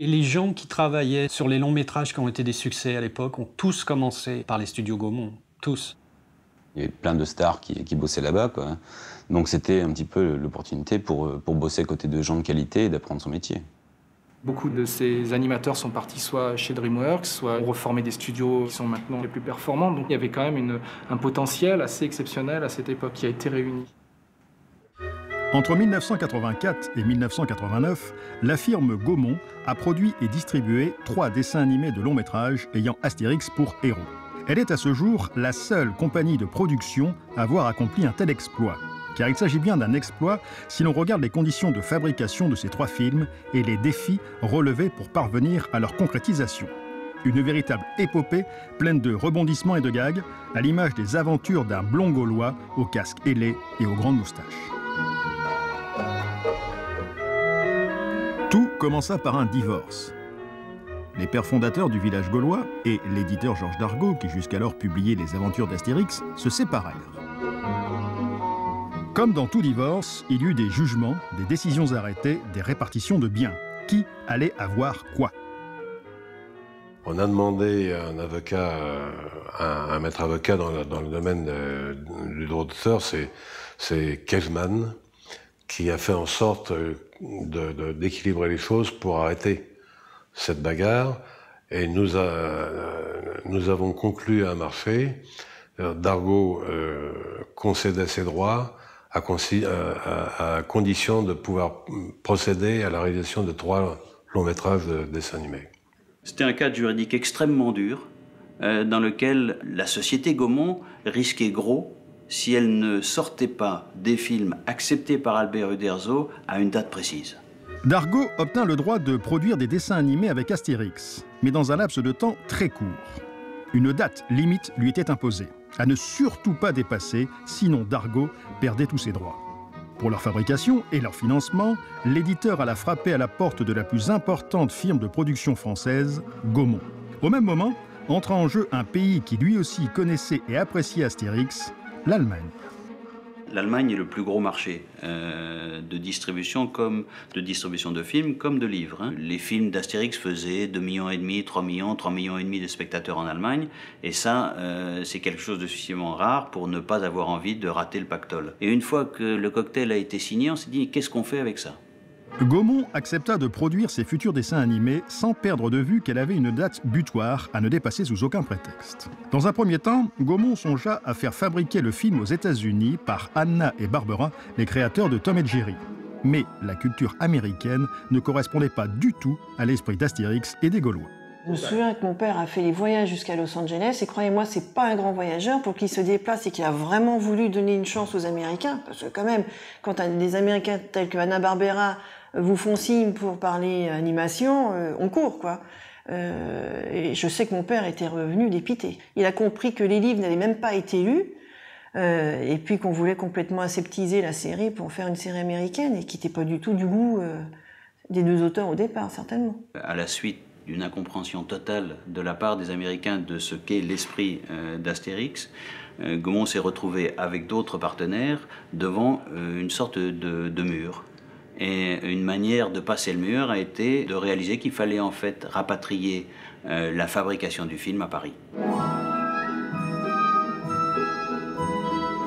Et les gens qui travaillaient sur les longs métrages qui ont été des succès à l'époque ont tous commencé par les studios Gaumont, tous. Il y avait plein de stars qui bossaient là-bas, quoi. Donc c'était un petit peu l'opportunité pour bosser à côté de gens de qualité et d'apprendre son métier. Beaucoup de ces animateurs sont partis soit chez DreamWorks, soit ont reformé des studios qui sont maintenant les plus performants. Donc il y avait quand même un potentiel assez exceptionnel à cette époque qui a été réuni. Entre 1984 et 1989, la firme Gaumont a produit et distribué 3 dessins animés de long métrage ayant Astérix pour héros. Elle est à ce jour la seule compagnie de production à avoir accompli un tel exploit. Car il s'agit bien d'un exploit si l'on regarde les conditions de fabrication de ces 3 films et les défis relevés pour parvenir à leur concrétisation. Une véritable épopée pleine de rebondissements et de gags, à l'image des aventures d'un blond gaulois au casque ailé et aux grandes moustaches. Tout commença par un divorce. Les pères fondateurs du village gaulois et l'éditeur Georges Dargaud, qui jusqu'alors publiait les aventures d'Astérix, se séparèrent. Comme dans tout divorce, il y eut des jugements, des décisions arrêtées, des répartitions de biens. Qui allait avoir quoi? On a demandé à un avocat, un maître avocat dans le domaine du droit d'auteur, c'est Kelman, qui a fait en sorte d'équilibrer les choses pour arrêter cette bagarre. Et nous avons conclu un marché. Dargaud concédait ses droits à condition de pouvoir procéder à la réalisation de 3 longs métrages de dessins animés. C'était un cadre juridique extrêmement dur, dans lequel la société Gaumont risquait gros si elle ne sortait pas des films acceptés par Albert Uderzo à une date précise. Dargaud obtint le droit de produire des dessins animés avec Astérix, mais dans un laps de temps très court. Une date limite lui était imposée, à ne surtout pas dépasser, sinon Dargaud perdait tous ses droits. Pour leur fabrication et leur financement, l'éditeur alla frapper à la porte de la plus importante firme de production française, Gaumont. Au même moment, entra en jeu un pays qui lui aussi connaissait et appréciait Astérix, l'Allemagne. L'Allemagne est le plus gros marché de distribution de films comme de livres. Les films d'Astérix faisaient 2,5 millions, 3 millions, 3,5 millions de spectateurs en Allemagne. Et ça, c'est quelque chose de suffisamment rare pour ne pas avoir envie de rater le pactole. Et une fois que le cocktail a été signé, on s'est dit, qu'est-ce qu'on fait avec ça ? Gaumont accepta de produire ses futurs dessins animés sans perdre de vue qu'elle avait une date butoir à ne dépasser sous aucun prétexte. Dans un premier temps, Gaumont songea à faire fabriquer le film aux États-Unis par Hanna et Barbera, les créateurs de Tom et Jerry. Mais la culture américaine ne correspondait pas du tout à l'esprit d'Astérix et des Gaulois. Je me souviens que mon père a fait les voyages jusqu'à Los Angeles et croyez-moi, c'est pas un grand voyageur pour qu'il se déplace et qu'il a vraiment voulu donner une chance aux Américains. Parce que quand même, quand des Américains tels que Hanna-Barbera vous font signe pour parler animation, on court, quoi. Et je sais que mon père était revenu dépité. Il a compris que les livres n'avaient même pas été lus, et puis qu'on voulait complètement aseptiser la série pour faire une série américaine, et qui n'était pas du tout du goût des 2 auteurs au départ, certainement. À la suite d'une incompréhension totale de la part des Américains de ce qu'est l'esprit d'Astérix, Gaumont s'est retrouvé avec d'autres partenaires devant une sorte de mur. Et une manière de passer le mur a été de réaliser qu'il fallait en fait rapatrier la fabrication du film à Paris.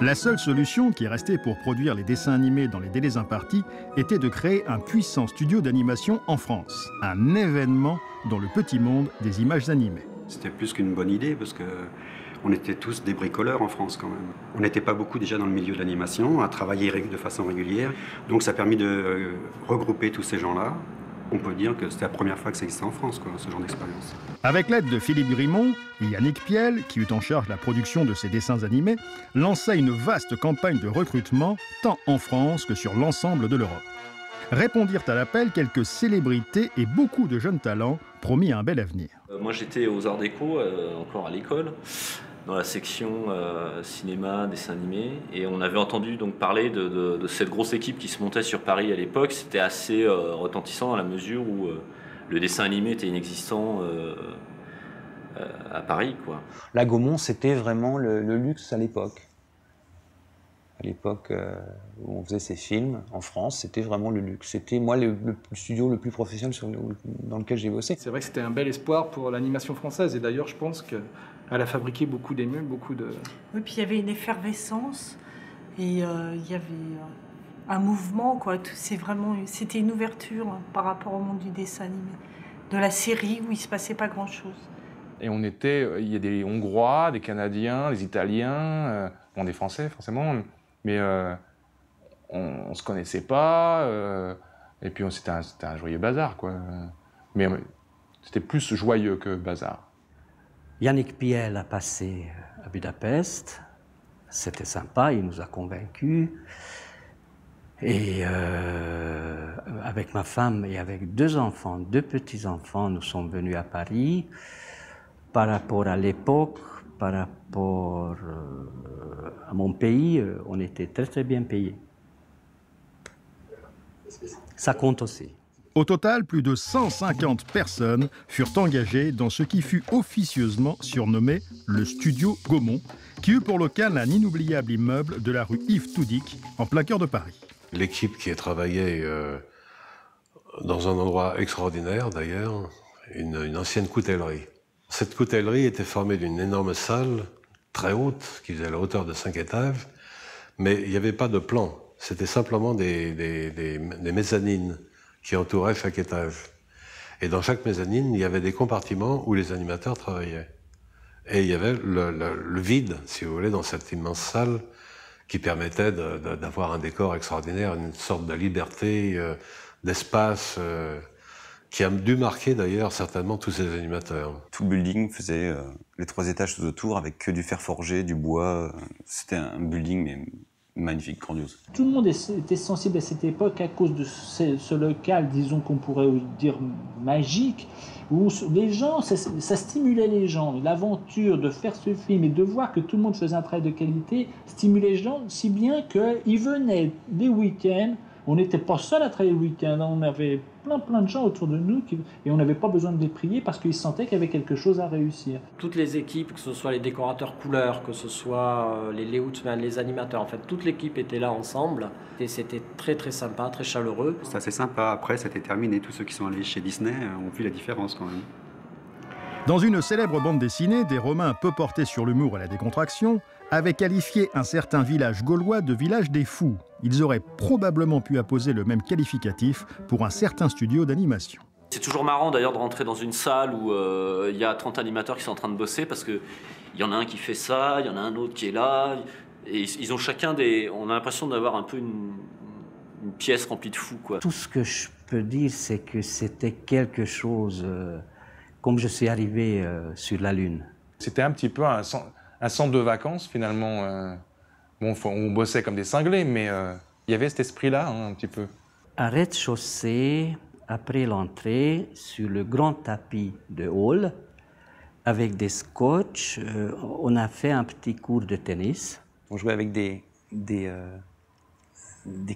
La seule solution qui restait pour produire les dessins animés dans les délais impartis était de créer un puissant studio d'animation en France. Un événement dans le petit monde des images animées. C'était plus qu'une bonne idée parce que on était tous des bricoleurs en France quand même. On n'était pas beaucoup déjà dans le milieu de l'animation, à travailler de façon régulière. Donc ça a permis de regrouper tous ces gens-là. On peut dire que c'était la première fois que ça existait en France, quoi, ce genre d'expérience. Avec l'aide de Philippe Grimont et Yannick Piel, qui eut en charge la production de ces dessins animés, lança une vaste campagne de recrutement, tant en France que sur l'ensemble de l'Europe. Répondirent à l'appel quelques célébrités et beaucoup de jeunes talents promis un bel avenir. Moi j'étais aux Arts Déco, encore à l'école, dans la section cinéma, dessin animé, et on avait entendu donc parler de cette grosse équipe qui se montait sur Paris à l'époque. C'était assez retentissant dans la mesure où le dessin animé était inexistant à Paris, quoi. La Gaumont, c'était vraiment le luxe à l'époque. à l'époque où on faisait ces films en France, c'était vraiment le luxe. C'était moi le studio le plus professionnel dans lequel j'ai bossé. C'est vrai que c'était un bel espoir pour l'animation française. Et d'ailleurs, je pense qu'elle a fabriqué beaucoup d'émules, beaucoup de... Oui, puis il y avait une effervescence et il y avait un mouvement, quoi. C'était une ouverture par rapport au monde du dessin animé, de la série où il se passait pas grand-chose. Et il y a des Hongrois, des Canadiens, des Italiens, des Français forcément, mais on se connaissait pas, et puis c'était un joyeux bazar, quoi. Mais c'était plus joyeux que bazar. Yannick Piel a passé à Budapest, c'était sympa, il nous a convaincus. Et avec ma femme et avec 2 enfants, 2 petits-enfants, nous sommes venus à Paris. Par rapport à l'époque, par rapport à mon pays, on était très très bien payés. Ça compte aussi. Au total, plus de 150 personnes furent engagées dans ce qui fut officieusement surnommé le Studio Gaumont, qui eut pour local un inoubliable immeuble de la rue Yves Toudic, en plein cœur de Paris. L'équipe qui a travaillé dans un endroit extraordinaire d'ailleurs, une ancienne coutellerie. Cette coutellerie était formée d'une énorme salle, très haute, qui faisait la hauteur de 5 étages, mais il n'y avait pas de plan. C'était simplement des mezzanines qui entouraient chaque étage. Et dans chaque mezzanine, il y avait des compartiments où les animateurs travaillaient. Et il y avait le vide, si vous voulez, dans cette immense salle, qui permettait d'avoir un décor extraordinaire, une sorte de liberté, d'espace, qui a dû marquer d'ailleurs certainement tous ces animateurs. Tout le building faisait les 3 étages tout autour avec que du fer forgé, du bois. C'était un building mais magnifique, grandiose. Tout le monde était sensible à cette époque à cause de ce local, disons qu'on pourrait dire magique, où les gens, ça stimulait les gens. L'aventure de faire ce film et de voir que tout le monde faisait un travail de qualité stimulait les gens, si bien qu'ils venaient les week-ends. On n'était pas seul à travailler le week-end, on avait plein de gens autour de nous et on n'avait pas besoin de les prier parce qu'ils sentaient qu'il y avait quelque chose à réussir. Toutes les équipes, que ce soit les décorateurs couleurs, que ce soit les layoutsmen, les animateurs, en fait toute l'équipe était là ensemble et c'était très très sympa, très chaleureux. C'est assez sympa, après c'était terminé, tous ceux qui sont allés chez Disney ont vu la différence quand même. Dans une célèbre bande dessinée, des Romains peu portés sur l'humour et la décontraction avaient qualifié un certain village gaulois de village des fous. Ils auraient probablement pu apposer le même qualificatif pour un certain studio d'animation. C'est toujours marrant d'ailleurs de rentrer dans une salle où il y a 30 animateurs qui sont en train de bosser parce qu'il y en a un qui fait ça, il y en a un autre qui est là, et ils ont chacun des... On a l'impression d'avoir un peu une pièce remplie de fous, quoi. Tout ce que je peux dire, c'est que c'était quelque chose... comme je suis arrivé sur la Lune. C'était un petit peu un centre de vacances, finalement. On bossait comme des cinglés, mais il y avait cet esprit-là, un petit peu. À rez-de-chaussée, après l'entrée, sur le grand tapis de hall, avec des scotch, on a fait un petit cours de tennis. On jouait avec des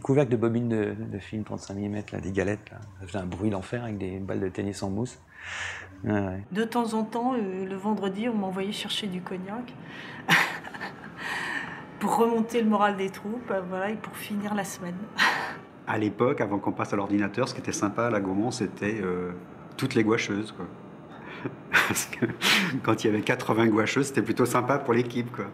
couvercles de bobines de film 35 mm, là, des galettes. Là. Ça faisait un bruit d'enfer avec des balles de tennis en mousse. Ouais. De temps en temps, le vendredi, on m'envoyait chercher du cognac pour remonter le moral des troupes, voilà, et pour finir la semaine. À l'époque, avant qu'on passe à l'ordinateur, ce qui était sympa à la Gaumont, c'était toutes les gouacheuses, quoi. Parce que quand il y avait 80 gouacheuses, c'était plutôt sympa pour l'équipe, quoi.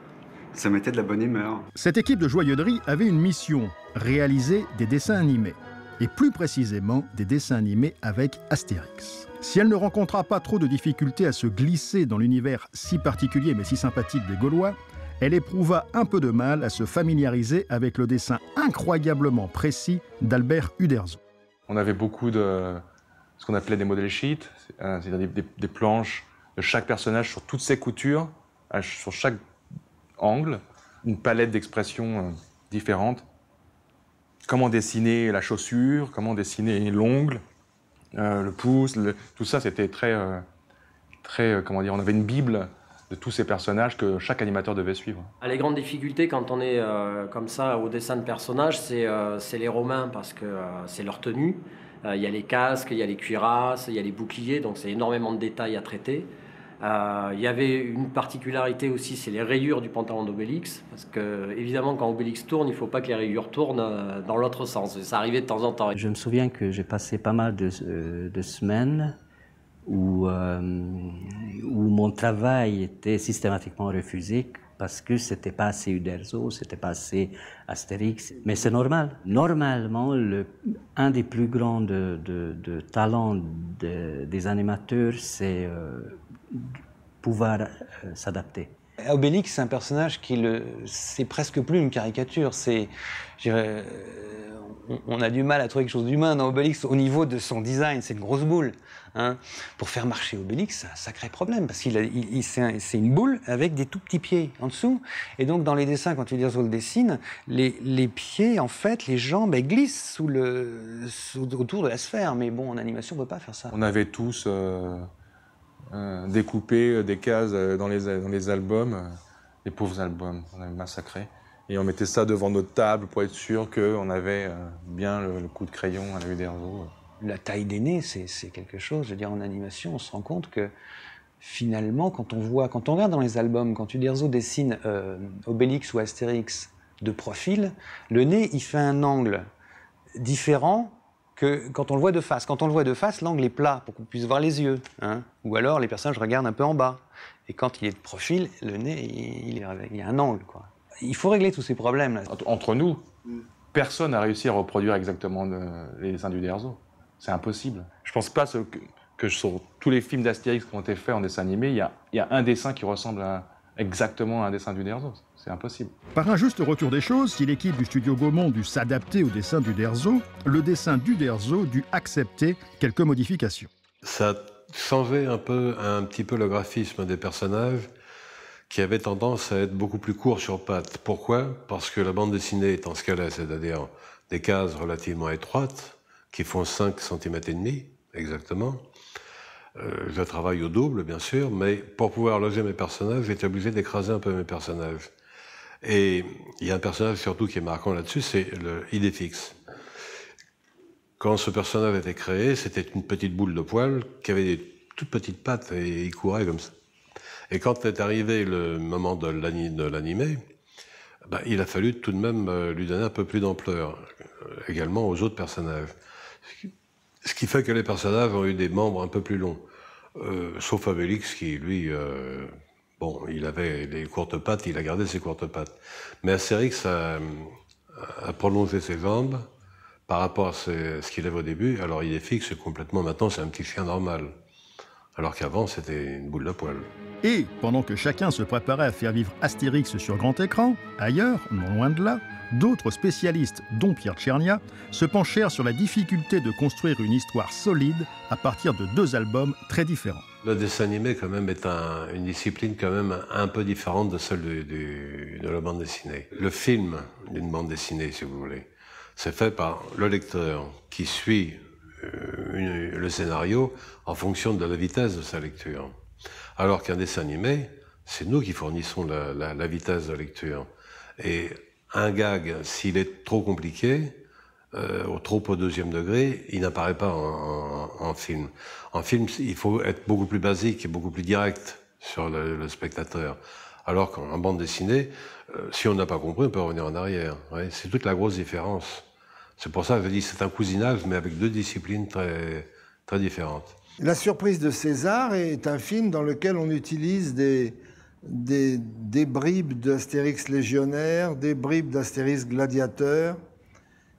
Ça mettait de la bonne humeur. Cette équipe de joyeuderie avait une mission, réaliser des dessins animés. Et plus précisément, des dessins animés avec Astérix. Si elle ne rencontra pas trop de difficultés à se glisser dans l'univers si particulier mais si sympathique des Gaulois, elle éprouva un peu de mal à se familiariser avec le dessin incroyablement précis d'Albert Uderzo. On avait beaucoup de ce qu'on appelait des modèles sheets, c'est-à-dire des planches de chaque personnage sur toutes ses coutures, sur chaque angle, une palette d'expressions différentes. Comment dessiner la chaussure, comment dessiner l'ongle, le pouce, tout ça c'était très, comment dire, on avait une bible de tous ces personnages que chaque animateur devait suivre. Les grandes difficultés quand on est comme ça au dessin de personnages, c'est les Romains parce que c'est leur tenue. Il y a les casques, il y a les cuirasses, il y a les boucliers, donc c'est énormément de détails à traiter. Il y avait une particularité aussi, c'est les rayures du pantalon d'Obélix, parce que évidemment quand Obélix tourne, il ne faut pas que les rayures tournent dans l'autre sens. Ça arrivait de temps en temps. Je me souviens que j'ai passé pas mal de semaines où mon travail était systématiquement refusé parce que c'était pas assez Uderzo, c'était pas assez Astérix. Mais c'est normal. Normalement, un des plus grands talents des animateurs, c'est pouvoir s'adapter. Obélix, c'est un personnage c'est presque plus une caricature. On a du mal à trouver quelque chose d'humain dans Obélix au niveau de son design. C'est une grosse boule. Hein. Pour faire marcher Obélix, c'est un sacré problème parce c'est une boule avec des tout petits pieds en dessous. Et donc dans les dessins, quand Uderzo le dessine, les pieds, en fait, les jambes, elles glissent autour de la sphère. Mais bon, en animation, on ne peut pas faire ça. On avait tous découpé des cases dans les albums, les pauvres albums, on avait massacré. Et on mettait ça devant notre table pour être sûr qu'on avait bien le coup de crayon à la Uderzo. La taille des nez, c'est quelque chose. Je veux dire, en animation, on se rend compte que finalement, quand on regarde dans les albums, quand Uderzo dessine Obélix ou Astérix de profil, le nez, il fait un angle différent que quand on le voit de face. Quand on le voit de face, l'angle est plat pour qu'on puisse voir les yeux. Hein. Ou alors, les personnages regardent un peu en bas. Et quand il est de profil, le nez, il y a un angle, quoi. Il faut régler tous ces problèmes-là. Entre nous, personne n'a réussi à reproduire exactement les dessins d'Uderzo. C'est impossible. Je pense pas que sur tous les films d'Astérix qui ont été faits en dessin animé, il y a un dessin qui ressemble exactement à un dessin d'Uderzo. C'est impossible. Par un juste retour des choses, si l'équipe du studio Gaumont dut s'adapter au dessin d'Uderzo, le dessin d'Uderzo dut accepter quelques modifications. Ça a changé un petit peu le graphisme des personnages, qui avait tendance à être beaucoup plus court sur pattes. Pourquoi? Parce que la bande dessinée étant ce qu'elle est, c'est-à-dire des cases relativement étroites, qui font 5 cm et demi, exactement. Je travaille au double, bien sûr, mais pour pouvoir loger mes personnages, j'étais obligé d'écraser un peu mes personnages. Et il y a un personnage surtout qui est marquant là-dessus, c'est Idéfix. Quand ce personnage a été créé, c'était une petite boule de poils qui avait des toutes petites pattes et il courait comme ça. Et quand est arrivé le moment de l'animer, ben, il a fallu tout de même lui donner un peu plus d'ampleur, également aux autres personnages. Ce qui fait que les personnages ont eu des membres un peu plus longs, sauf Obélix qui, lui, bon, il avait les courtes pattes, il a gardé ses courtes pattes. Mais Astérix a prolongé ses jambes par rapport à ce qu'il avait au début. Alors il est fixe complètement, maintenant c'est un petit chien normal. Alors qu'avant, c'était une boule de poil. Et pendant que chacun se préparait à faire vivre Astérix sur grand écran, ailleurs, non loin de là, d'autres spécialistes, dont Pierre Tchernia, se penchèrent sur la difficulté de construire une histoire solide à partir de 2 albums très différents. Le dessin animé, quand même, est une discipline quand même un peu différente de celle de la bande dessinée. Le film d'une bande dessinée, si vous voulez, c'est fait par le lecteur qui suit le scénario en fonction de la vitesse de sa lecture. Alors qu'un dessin animé, c'est nous qui fournissons la vitesse de lecture. Et un gag, s'il est trop compliqué, trop au 2e degré, il n'apparaît pas en film. En film, il faut être beaucoup plus basique et beaucoup plus direct sur le spectateur. Alors qu'en bande dessinée, si on n'a pas compris, on peut revenir en arrière. Ouais, c'est toute la grosse différence. C'est pour ça que je dis c'est un cousinage, mais avec 2 disciplines très, très différentes. La surprise de César est un film dans lequel on utilise des bribes d'Astérix légionnaire, des bribes d'Astérix gladiateur,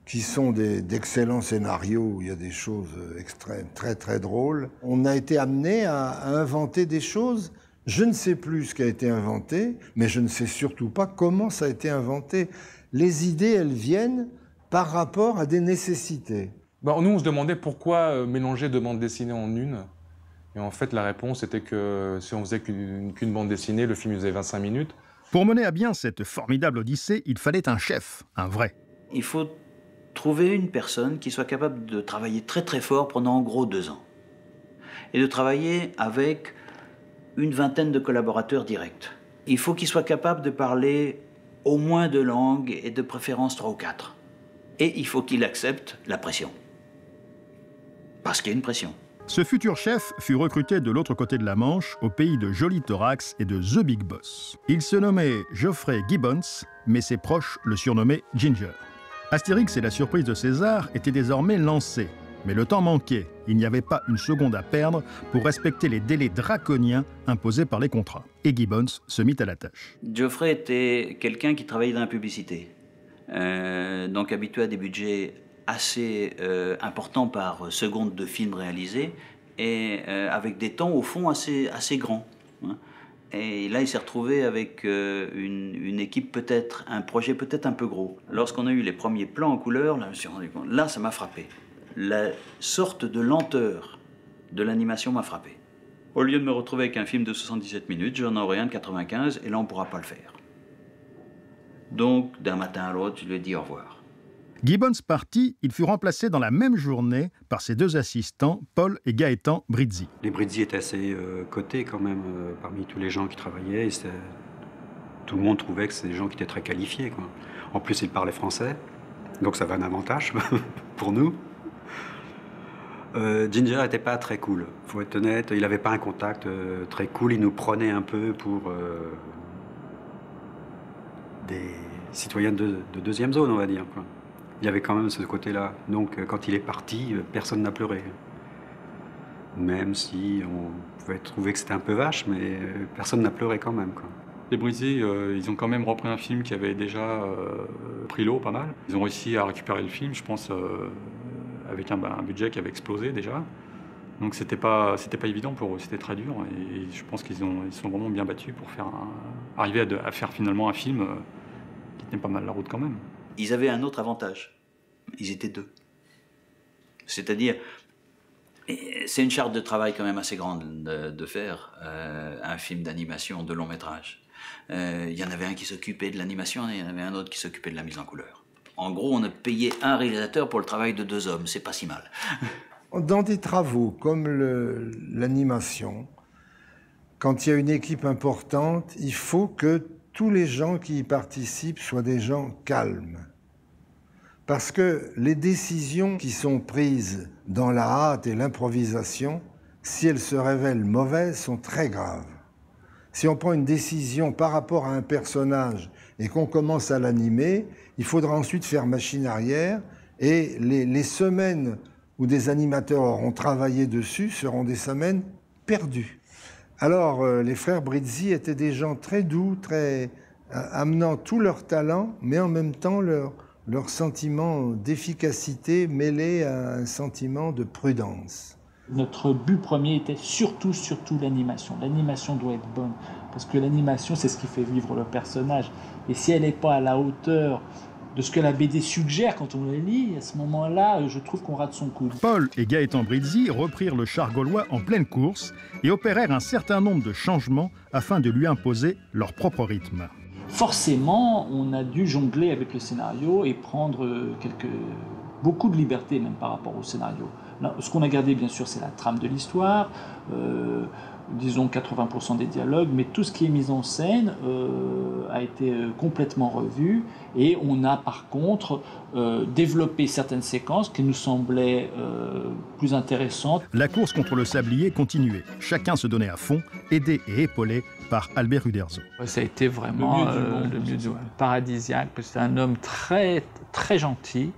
qui sont d'excellents scénarios où il y a des choses extrêmes, très très drôles. On a été amené à inventer des choses. Je ne sais plus ce qui a été inventé, mais je ne sais surtout pas comment ça a été inventé. Les idées, elles viennent par rapport à des nécessités. Bon, nous, on se demandait pourquoi mélanger 2 bandes dessinées en une. Et en fait, la réponse était que si on faisait qu'une bande dessinée, le film faisait 25 minutes. Pour mener à bien cette formidable odyssée, il fallait un chef, un vrai. Il faut trouver une personne qui soit capable de travailler très très fort pendant en gros 2 ans. Et de travailler avec une vingtaine de collaborateurs directs. Il faut qu'il soit capable de parler au moins 2 langues et de préférence 3 ou 4. Et il faut qu'il accepte la pression. Parce qu'il y a une pression. Ce futur chef fut recruté de l'autre côté de la Manche, au pays de Joli Thorax et de The Big Boss. Il se nommait Geoffrey Gibbons, mais ses proches le surnommaient Ginger. Astérix et la surprise de César étaient désormais lancés. Mais le temps manquait, il n'y avait pas une seconde à perdre pour respecter les délais draconiens imposés par les contrats. Et Gibbons se mit à la tâche. Geoffrey était quelqu'un qui travaillait dans la publicité, donc habitué à des budgets assez importants par seconde de film réalisé, et avec des temps au fond assez grands. Hein. Et là, il s'est retrouvé avec une équipe peut-être, un projet peut-être un peu gros. Lorsqu'on a eu les premiers plans en couleur, là, je me suis rendu compte, là, ça m'a frappé. La sorte de lenteur de l'animation m'a frappé. Au lieu de me retrouver avec un film de 77 minutes, j'en aurai un de 95, et là, on ne pourra pas le faire. Donc, d'un matin à l'autre, je lui ai dit au revoir. Gibbons parti, il fut remplacé dans la même journée par ses deux assistants, Paul et Gaëtan Brizzi. Les Brizzi étaient assez cotés quand même parmi tous les gens qui travaillaient. Et tout le monde trouvait que c'était des gens qui étaient très qualifiés, quoi. En plus, ils parlaient français, donc ça avait un avantage pour nous. Ginger n'était pas très cool, faut être honnête. Il n'avait pas un contact très cool. Il nous prenait un peu pour des citoyens de deuxième zone, on va dire, quoi. Il y avait quand même ce côté-là. Donc, quand il est parti, personne n'a pleuré. Même si on pouvait trouver que c'était un peu vache, mais personne n'a pleuré quand même, quoi. Les Brizzi, ils ont quand même repris un film qui avait déjà pris l'eau pas mal. Ils ont réussi à récupérer le film, je pense, avec un budget qui avait explosé déjà. Donc c'était pas évident pour eux, c'était très dur. Et je pense qu'ils sont vraiment bien battus pour arriver à faire finalement un film qui tenait pas mal la route quand même. Ils avaient un autre avantage. Ils étaient deux. C'est-à-dire, c'est une charte de travail quand même assez grande de faire un film d'animation de long métrage. Il y en avait un qui s'occupait de l'animation et il y en avait un autre qui s'occupait de la mise en couleur. En gros, on a payé un réalisateur pour le travail de deux hommes. C'est pas si mal. Dans des travaux comme l'animation, quand il y a une équipe importante, il faut que tous les gens qui y participent soient des gens calmes. Parce que les décisions qui sont prises dans la hâte et l'improvisation, si elles se révèlent mauvaises, sont très graves. Si on prend une décision par rapport à un personnage et qu'on commence à l'animer, il faudra ensuite faire machine arrière et les semaines où des animateurs auront travaillé dessus seront des semaines perdues. Alors, les frères Brizzi étaient des gens très doux, amenant tout leur talent, mais en même temps leur sentiment d'efficacité mêlé à un sentiment de prudence. Notre but premier était surtout l'animation. L'animation doit être bonne, parce que l'animation, c'est ce qui fait vivre le personnage. Et si elle n'est pas à la hauteur de ce que la BD suggère quand on la lit, à ce moment-là, je trouve qu'on rate son coup. Paul et Gaëtan Brizzi reprirent le char gaulois en pleine course et opérèrent un certain nombre de changements afin de lui imposer leur propre rythme. Forcément, on a dû jongler avec le scénario et prendre beaucoup de liberté même par rapport au scénario. Là, ce qu'on a gardé, bien sûr, c'est la trame de l'histoire, disons 80% des dialogues, mais tout ce qui est mis en scène a été complètement revu et on a par contre développé certaines séquences qui nous semblaient plus intéressantes. La course contre le sablier continuait. Chacun se donnait à fond, aidé et épaulé par Albert Uderzo. Ça a été vraiment le mieux du monde, paradisiaque, parce que c'est un homme très, très gentil,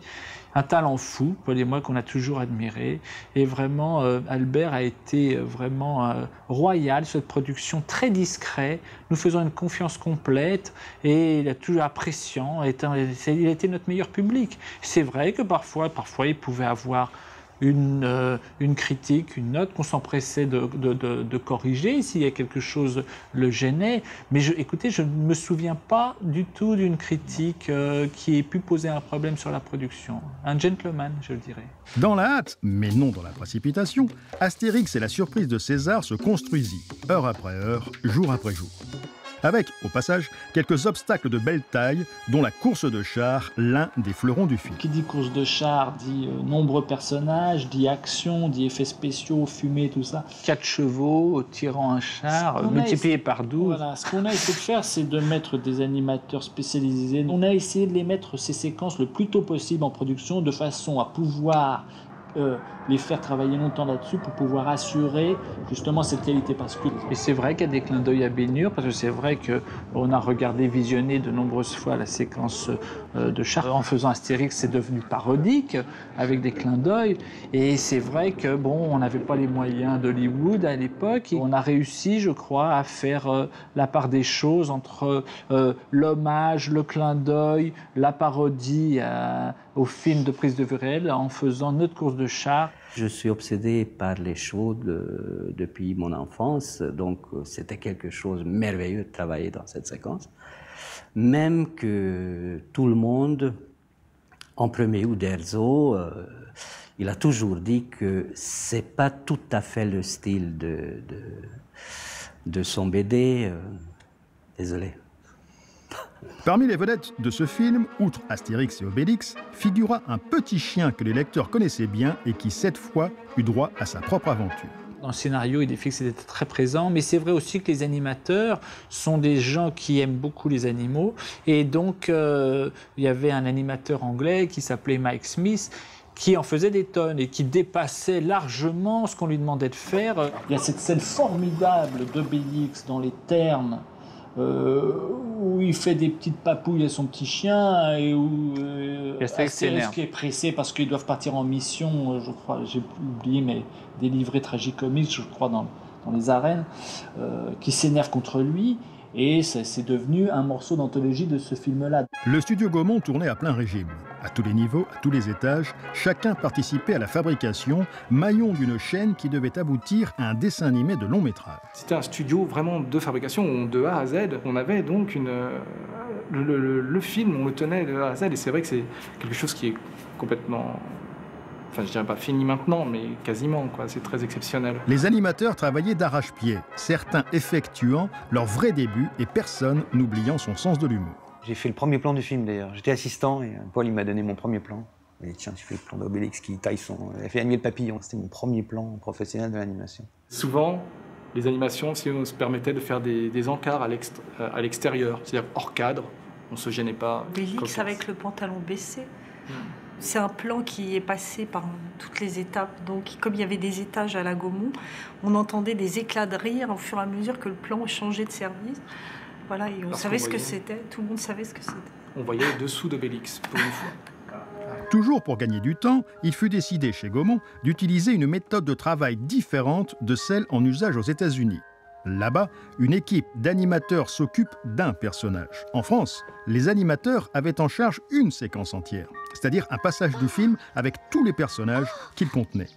un talent fou, Paul et moi, qu'on a toujours admiré. Et vraiment, Albert a été vraiment royal sur cette production, très discret, nous faisons une confiance complète et il a toujours appréciant, il a été notre meilleur public. C'est vrai que parfois il pouvait avoir une critique, une note qu'on s'empressait de corriger s'il y a quelque chose le gênait. Mais écoutez, je ne me souviens pas du tout d'une critique qui ait pu poser un problème sur la production. Un gentleman, je le dirais. Dans la hâte, mais non dans la précipitation, Astérix et la surprise de César se construisit, heure après heure, jour après jour. Avec, au passage, quelques obstacles de belle taille, dont la course de char, l'un des fleurons du film. Qui dit course de char dit nombreux personnages, dit action, dit effets spéciaux, fumée, tout ça. 4 chevaux tirant un char, multiplié par 12. Voilà. Ce qu'on a essayé de faire, c'est de mettre des animateurs spécialisés. On a essayé de les mettre, ces séquences, le plus tôt possible en production, de façon à pouvoir les faire travailler longtemps là-dessus pour pouvoir assurer justement cette qualité. Et c'est vrai qu'il y a des clins d'œil à Ben-Hur, parce que c'est vrai qu'on a regardé, visionné de nombreuses fois la séquence de Charles. En faisant Astérix, c'est devenu parodique, avec des clins d'œil. Et c'est vrai que, bon, on n'avait pas les moyens d'Hollywood à l'époque. On a réussi, je crois, à faire la part des choses entre l'hommage, le clin d'œil, la parodie au film de prise de vue réelle, en faisant notre course de chars. Je suis obsédé par les chevaux depuis mon enfance, donc c'était quelque chose de merveilleux de travailler dans cette séquence. Même que tout le monde, en premier Uderzo, il a toujours dit que c'est pas tout à fait le style de son BD. Désolé. Parmi les vedettes de ce film, outre Astérix et Obélix, figura un petit chien que les lecteurs connaissaient bien et qui, cette fois, eut droit à sa propre aventure. Dans le scénario, Idéfix était très présent, mais c'est vrai aussi que les animateurs sont des gens qui aiment beaucoup les animaux. Et donc, il y avait un animateur anglais qui s'appelait Mike Smith, qui en faisait des tonnes et qui dépassait largement ce qu'on lui demandait de faire. Il y a cette scène formidable d'Obélix dans les Ternes, où il fait des petites papouilles à son petit chien et où Astérix qui est pressé parce qu'ils doivent partir en mission, je crois, j'ai oublié, mais des livrets tragicomiques, je crois, dans les arènes, qui s'énerve contre lui. Et c'est devenu un morceau d'anthologie de ce film-là. Le studio Gaumont tournait à plein régime. À tous les niveaux, à tous les étages, chacun participait à la fabrication, maillon d'une chaîne qui devait aboutir à un dessin animé de long métrage. C'était un studio vraiment de fabrication, de A à Z. On avait donc le film, on le tenait de A à Z. Et c'est vrai que c'est quelque chose qui est complètement... Enfin, je dirais pas fini maintenant, mais quasiment, quoi. C'est très exceptionnel. Les animateurs travaillaient d'arrache-pied, certains effectuant leur vrai début et personne n'oubliant son sens de l'humour. J'ai fait le premier plan du film d'ailleurs. J'étais assistant et Paul il m'a donné mon premier plan. Et tiens, tu fais le plan d'Obélix qui taille son... Il a fait animer le papillon. C'était mon premier plan professionnel de l'animation. Souvent, les animations, si on se permettait de faire des encarts à l'extérieur, c'est-à-dire hors cadre, on se gênait pas. Obélix avec le pantalon baissé. C'est un plan qui est passé par toutes les étapes. Donc, comme il y avait des étages à la Gaumont, on entendait des éclats de rire au fur et à mesure que le plan changeait de service. Voilà, et on savait ce que c'était. Tout le monde savait ce que c'était. On voyait le dessous d'Obélix, pour une fois. Toujours pour gagner du temps, il fut décidé chez Gaumont d'utiliser une méthode de travail différente de celle en usage aux États-Unis. Là-bas, une équipe d'animateurs s'occupe d'un personnage. En France, les animateurs avaient en charge une séquence entière, c'est-à-dire un passage du film avec tous les personnages qu'il contenait.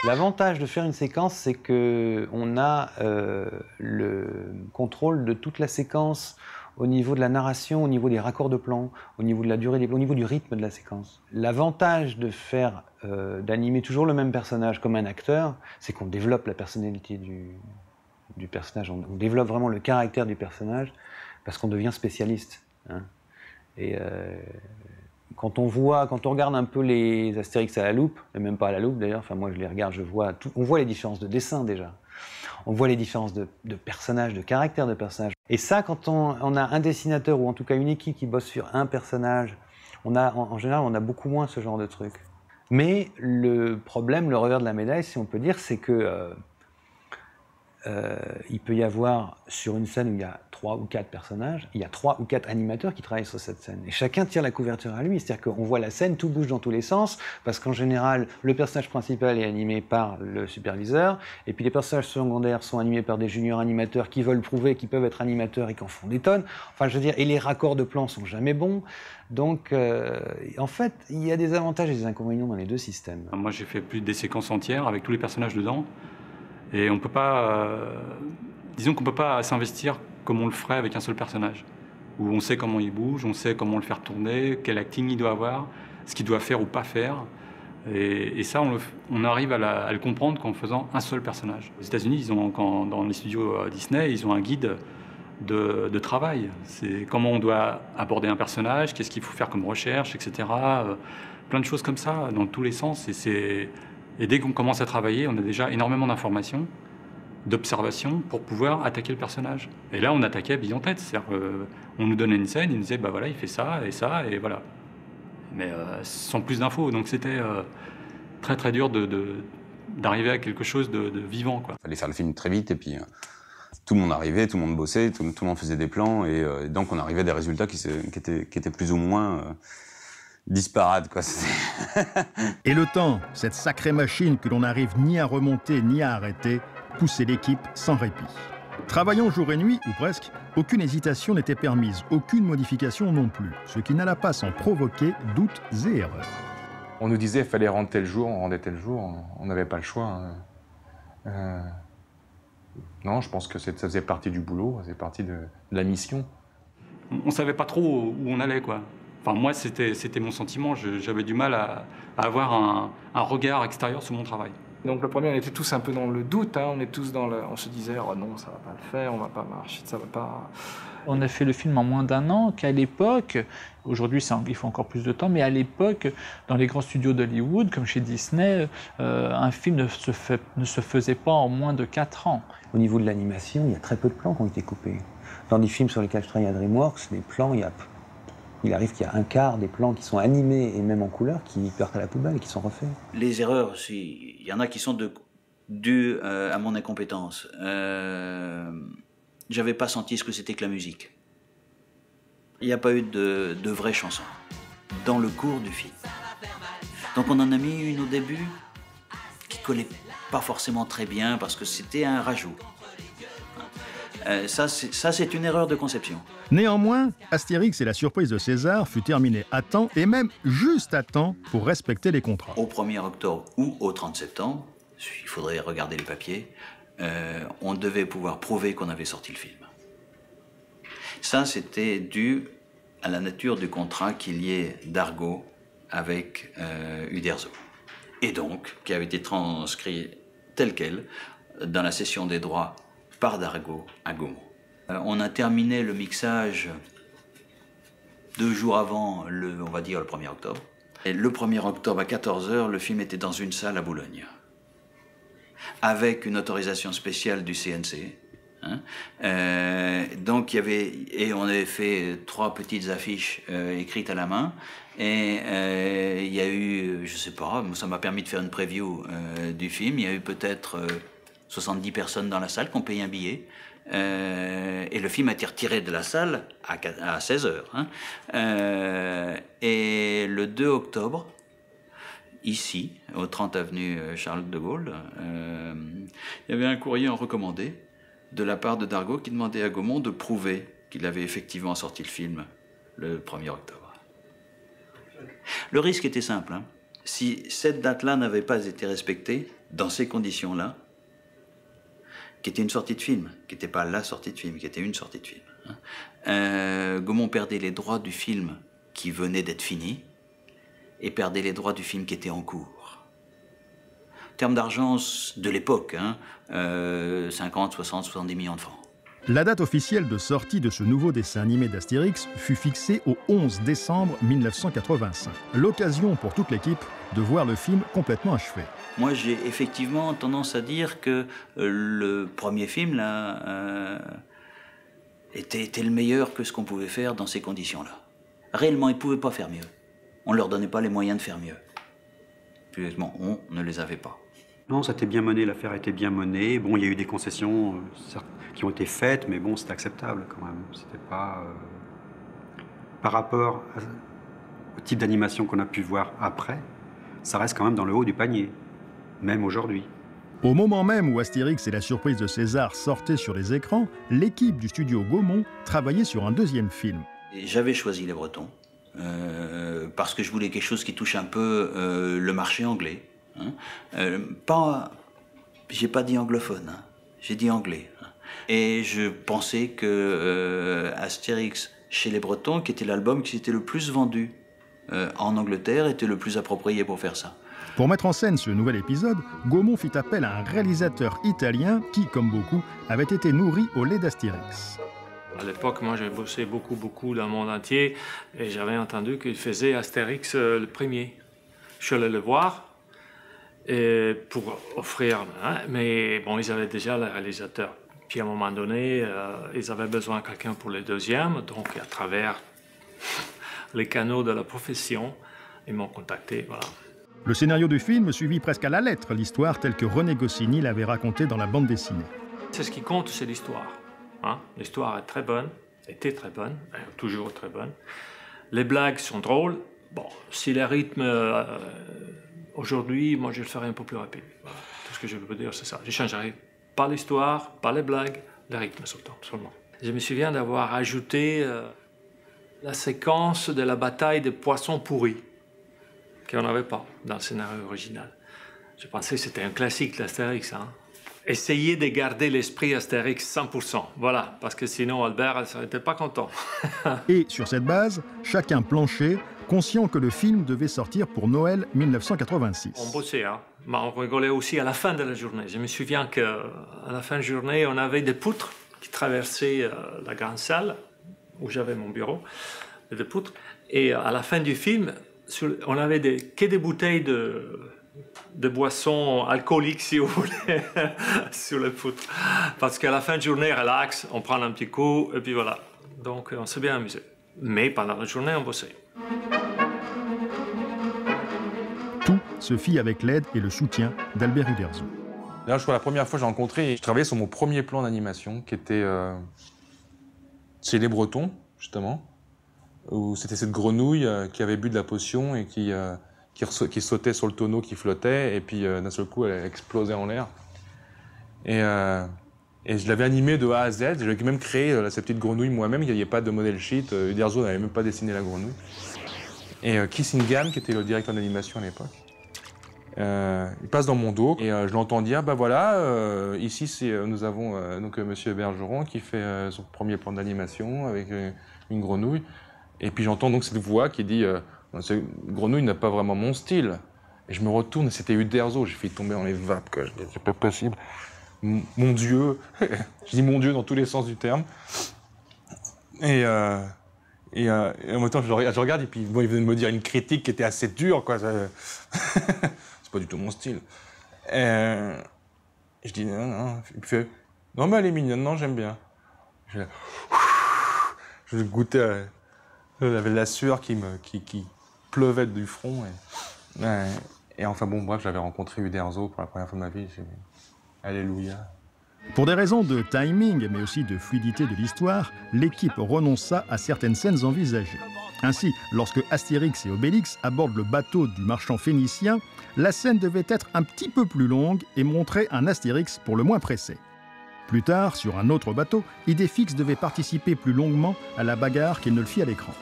L'avantage de faire une séquence, c'est qu'on a le contrôle de toute la séquence au niveau de la narration, au niveau des raccords de plan, au niveau de la durée, au niveau du rythme de la séquence. L'avantage de faire, d'animer toujours le même personnage comme un acteur, c'est qu'on développe la personnalité du personnage, on développe vraiment le caractère du personnage parce qu'on devient spécialiste. Hein. Et quand on regarde un peu les Astérix à la loupe, et même pas à la loupe d'ailleurs, enfin moi je les regarde, on voit les différences de dessin déjà. On voit les différences de personnages, de caractère de personnages. Et ça, quand on a un dessinateur ou en tout cas une équipe qui bosse sur un personnage, en général on a beaucoup moins ce genre de trucs. Mais le problème, le revers de la médaille, si on peut dire, c'est que il peut y avoir, sur une scène où il y a 3 ou 4 personnages, il y a 3 ou 4 animateurs qui travaillent sur cette scène. Et chacun tire la couverture à lui, c'est-à-dire qu'on voit la scène, tout bouge dans tous les sens, parce qu'en général, le personnage principal est animé par le superviseur, et puis les personnages secondaires sont animés par des juniors animateurs qui veulent prouver qu'ils peuvent être animateurs et qui en font des tonnes. Enfin, je veux dire, et les raccords de plans sont jamais bons. Donc, en fait, il y a des avantages et des inconvénients dans les deux systèmes. Moi, j'ai fait plus des séquences entières avec tous les personnages dedans. Et on peut pas, disons qu'on peut pas s'investir comme on le ferait avec un seul personnage, où on sait comment il bouge, on sait comment le faire tourner, quel acting il doit avoir, ce qu'il doit faire ou pas faire. Et ça, on arrive à le comprendre qu'en faisant un seul personnage. Aux États-Unis, dans les studios Disney, ils ont un guide de travail. C'est comment on doit aborder un personnage, qu'est-ce qu'il faut faire comme recherche, etc. Plein de choses comme ça, dans tous les sens. Et dès qu'on commence à travailler, on a déjà énormément d'informations, d'observations pour pouvoir attaquer le personnage. Et là, on attaquait bille en tête. C'est-à-dire qu'on nous donnait une scène, il nous disait, bah voilà, il fait ça, et voilà. Mais sans plus d'infos. Donc c'était très très dur d'arriver à quelque chose de vivant, quoi. Il fallait faire le film très vite et puis tout le monde arrivait, tout le monde bossait, tout le monde faisait des plans et donc on arrivait à des résultats qui étaient plus ou moins disparates, quoi. Et le temps, cette sacrée machine que l'on n'arrive ni à remonter ni à arrêter, poussait l'équipe sans répit. Travaillant jour et nuit, ou presque, aucune hésitation n'était permise, aucune modification non plus, ce qui n'alla pas sans provoquer doutes et erreurs. On nous disait qu'il fallait rendre tel jour, on rendait tel jour, on n'avait pas le choix. Non, je pense que ça faisait partie du boulot, ça faisait partie de la mission. On ne savait pas trop où on allait, quoi. Enfin, moi, c'était mon sentiment, j'avais du mal à avoir un regard extérieur sur mon travail. Donc le premier, on était tous un peu dans le doute, hein. On se disait oh non, ça va pas le faire, on va pas marcher, ça va pas. On a fait le film en moins d'un an, qu'à l'époque, aujourd'hui il faut encore plus de temps, mais à l'époque, dans les grands studios d'Hollywood, comme chez Disney, un film ne se faisait pas en moins de 4 ans. Au niveau de l'animation, il y a très peu de plans qui ont été coupés. Dans des films sur lesquels je travaille à DreamWorks, les plans, il arrive qu'il y a un quart des plans qui sont animés et même en couleur qui partent à la poubelle et qui sont refaits. Les erreurs, il y en a qui sont dues à mon incompétence. J'avais pas senti ce que c'était que la musique. Il n'y a pas eu de vraies chansons dans le cours du film. Donc on en a mis une au début qui collait pas forcément très bien parce que c'était un rajout. Ça, c'est une erreur de conception. Néanmoins, Astérix et la surprise de César fut terminé à temps, et même juste à temps, pour respecter les contrats. Au 1er octobre ou au 30 septembre, il faudrait regarder les papiers, on devait pouvoir prouver qu'on avait sorti le film. Ça, c'était dû à la nature du contrat qu'il y ait d'Argo avec Uderzo. Et donc, qui avait été transcrit tel quel dans la cession des droits par Dargaud à Gaumont. On a terminé le mixage 2 jours avant, on va dire le 1er octobre. Et le 1er octobre à 14h, le film était dans une salle à Boulogne, avec une autorisation spéciale du CNC. Donc on avait fait 3 petites affiches écrites à la main. Et il y a eu, je sais pas, ça m'a permis de faire une preview du film. Il y a eu peut-être 70 personnes dans la salle qui ont payé un billet. Et le film a été retiré de la salle à 16h. Et le 2 octobre, ici, au 30 avenue Charles de Gaulle, il y avait un courrier en recommandé de la part de Dargaud qui demandait à Gaumont de prouver qu'il avait effectivement sorti le film le 1er octobre. Le risque était simple. Si cette date-là n'avait pas été respectée, dans ces conditions-là, qui était une sortie de film, qui n'était pas la sortie de film, qui était une sortie de film. Gaumont perdait les droits du film qui venait d'être fini et perdait les droits du film qui était en cours. En termes d'argent de l'époque, 50, 60, 70 millions de francs. La date officielle de sortie de ce nouveau dessin animé d'Astérix fut fixée au 11 décembre 1985. L'occasion pour toute l'équipe de voir le film complètement achevé. Moi, j'ai effectivement tendance à dire que le premier film, là, était le meilleur que ce qu'on pouvait faire dans ces conditions-là. Réellement, ils ne pouvaient pas faire mieux. On ne leur donnait pas les moyens de faire mieux. Plus exactement, on ne les avait pas. Non, ça était bien mené, l'affaire était bien menée. Bon, il y a eu des concessions qui ont été faites, mais bon, c'était acceptable quand même. C'était pas... Par rapport au type d'animation qu'on a pu voir après, ça reste quand même dans le haut du panier, même aujourd'hui. Au moment même où Astérix et la surprise de César sortaient sur les écrans, l'équipe du studio Gaumont travaillait sur un deuxième film. J'avais choisi Les Bretons, parce que je voulais quelque chose qui touche un peu le marché anglais. J'ai pas dit anglophone, j'ai dit anglais. Et je pensais que Astérix chez les Bretons, qui était l'album qui s'était le plus vendu en Angleterre, était le plus approprié pour faire ça. Pour mettre en scène ce nouvel épisode, Gaumont fit appel à un réalisateur italien qui, comme beaucoup, avait été nourri au lait d'Astérix. À l'époque, moi, j'ai bossé beaucoup dans le monde entier et j'avais entendu qu'il faisait Astérix le premier. Je suis allé le voir et pour offrir, mais bon, ils avaient déjà le réalisateur. Puis à un moment donné, ils avaient besoin de quelqu'un pour le deuxième, donc à travers les canaux de la profession, ils m'ont contacté, voilà. Le scénario du film suivit presque à la lettre l'histoire telle que René Goscinny l'avait racontée dans la bande dessinée. C'est ce qui compte, c'est l'histoire. Hein? L'histoire est très bonne, était très bonne, toujours très bonne. Les blagues sont drôles. Bon, si les rythmes, aujourd'hui, moi je le ferai un peu plus rapide. Voilà. Tout ce que je peux dire, c'est ça. Je ne changerai pas l'histoire, pas les blagues, les rythmes seulement. Je me souviens d'avoir ajouté la séquence de la bataille des poissons pourris, qu'on n'avait pas dans le scénario original. Je pensais que c'était un classique, l'Astérix. Hein. Essayez de garder l'esprit Astérix 100%, voilà, parce que sinon Albert n'était pas content. Et sur cette base, chacun planchait, conscient que le film devait sortir pour Noël 1986. On bossait, hein. Mais on rigolait aussi à la fin de la journée. Je me souviens qu'à la fin de la journée, on avait des poutres qui traversaient la grande salle, où j'avais mon bureau, des poutres. Et à la fin du film, on avait que des bouteilles de boissons alcooliques, si vous voulez, sur les poutres. Parce qu'à la fin de journée, relax, on prend un petit coup, et puis voilà. Donc, on s'est bien amusé. Mais pendant la journée, on bossait. Tout se fit avec l'aide et le soutien d'Albert Uderzo. Là, je crois la première fois que j'ai rencontré, je travaillais sur mon premier plan d'animation, qui était chez les Bretons, justement, où c'était cette grenouille qui avait bu de la potion et qui sautait sur le tonneau qui flottait, et puis d'un seul coup, elle explosait en l'air. Et je l'avais animée de A à Z. J'avais même créé cette petite grenouille moi-même. Il n'y avait pas de modèle sheet. Uderzo n'avait même pas dessiné la grenouille. Et Kissingham, qui était le directeur d'animation à l'époque, il passe dans mon dos et je l'entends dire, bah voilà, ici nous avons donc Monsieur Bergeron qui fait son premier plan d'animation avec une grenouille. Et puis j'entends donc cette voix qui dit, cette grenouille n'a pas vraiment mon style. Et je me retourne et c'était Uderzo. J'ai failli tomber dans les vapes, quoi. Je dis, c'est pas possible. Mon Dieu, je dis mon Dieu dans tous les sens du terme. Et en même temps, je regarde et puis bon, il venait de me dire une critique qui était assez dure, quoi. C'est pas du tout mon style. Et je dis non. Il me fait non, mais elle est mignonne, non, j'aime bien. Je goûtais, j'avais la sueur qui pleuvait du front. Et enfin bon, bref, j'avais rencontré Uderzo pour la première fois de ma vie. J'ai dit alléluia. Pour des raisons de timing, mais aussi de fluidité de l'histoire, l'équipe renonça à certaines scènes envisagées. Ainsi, lorsque Astérix et Obélix abordent le bateau du marchand phénicien, la scène devait être un petit peu plus longue et montrer un Astérix pour le moins pressé. Plus tard, sur un autre bateau, Idéfix devait participer plus longuement à la bagarre qu'il ne le fit à l'écran.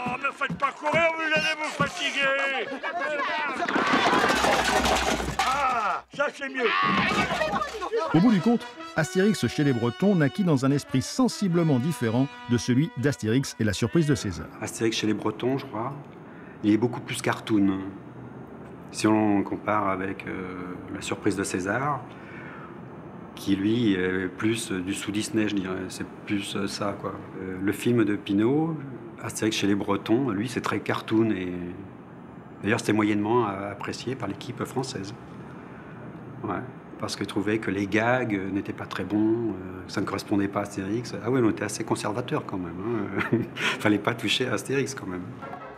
Oh, me faites pas courir, vous allez vous fatiguer. Ah, ça c'est mieux. Au bout du compte, Astérix chez les Bretons naquit dans un esprit sensiblement différent de celui d'Astérix et la surprise de César. Astérix chez les Bretons, je crois, il est beaucoup plus cartoon. Si on compare avec la surprise de César, qui lui est plus du sous-Disney, je dirais, c'est plus ça, quoi. Le film de Pinault, Astérix chez les Bretons, lui c'est très cartoon et d'ailleurs c'était moyennement apprécié par l'équipe française. Ouais. Parce qu'ils trouvaient que les gags n'étaient pas très bons, que ça ne correspondait pas à Astérix. Ah oui, on était assez conservateurs quand même. Hein. Fallait pas toucher à Astérix quand même.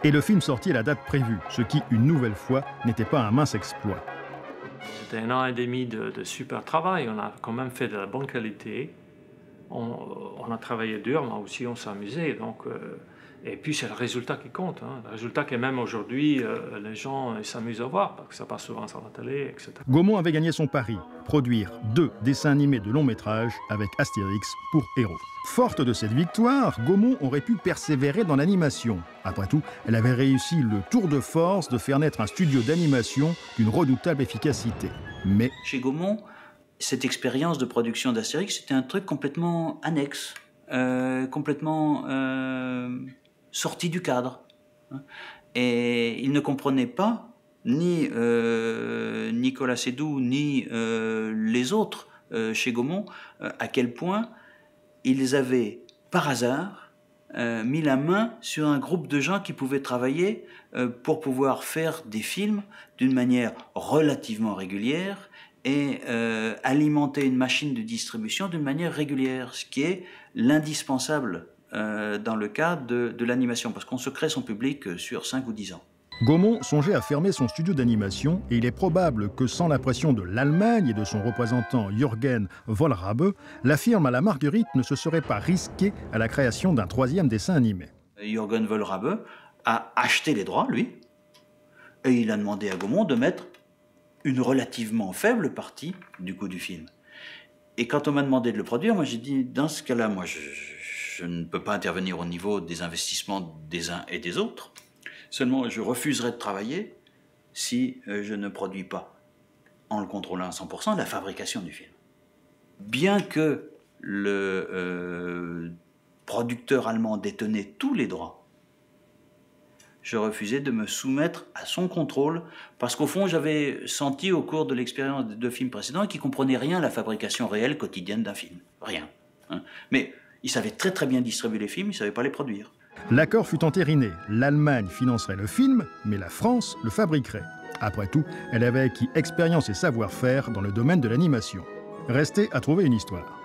Et le film sortit à la date prévue, ce qui, une nouvelle fois, n'était pas un mince exploit. C'était 1 an et demi de super travail. On a quand même fait de la bonne qualité. On a travaillé dur, mais aussi on s'est amusé. Donc, et puis c'est le résultat qui compte. Hein. Le résultat que même aujourd'hui, les gens s'amusent à voir, parce que ça passe souvent sur la télé, etc. Gaumont avait gagné son pari, produire 2 dessins animés de long métrage avec Astérix pour héros. Forte de cette victoire, Gaumont aurait pu persévérer dans l'animation. Après tout, elle avait réussi le tour de force de faire naître un studio d'animation d'une redoutable efficacité. Mais chez Gaumont, cette expérience de production d'Astérix, c'était un truc complètement annexe, complètement sorti du cadre. Et il ne comprenait pas, ni Nicolas Seydoux, ni les autres chez Gaumont, à quel point ils avaient, par hasard, mis la main sur un groupe de gens qui pouvaient travailler pour pouvoir faire des films d'une manière relativement régulière et alimenter une machine de distribution d'une manière régulière, ce qui est l'indispensable dans le cas de l'animation, parce qu'on se crée son public sur 5 ou 10 ans. Gaumont songeait à fermer son studio d'animation et il est probable que sans la pression de l'Allemagne et de son représentant Jürgen Wollrabe, la firme à la Marguerite ne se serait pas risquée à la création d'un 3e dessin animé. Jürgen Wollrabe a acheté les droits, lui, et il a demandé à Gaumont de mettre une relativement faible partie du coût du film. Et quand on m'a demandé de le produire, moi j'ai dit, dans ce cas-là, moi je ne peux pas intervenir au niveau des investissements des uns et des autres. Seulement, je refuserai de travailler si je ne produis pas, en le contrôlant à 100%, la fabrication du film. Bien que le producteur allemand détenait tous les droits, je refusais de me soumettre à son contrôle parce qu'au fond, j'avais senti au cours de l'expérience des 2 films précédents qu'il ne comprenait rien à la fabrication réelle quotidienne d'un film. Rien. Hein. Mais il savait très très bien distribuer les films, il ne savait pas les produire. L'accord fut entériné. L'Allemagne financerait le film, mais la France le fabriquerait. Après tout, elle avait acquis expérience et savoir-faire dans le domaine de l'animation. Restait à trouver une histoire.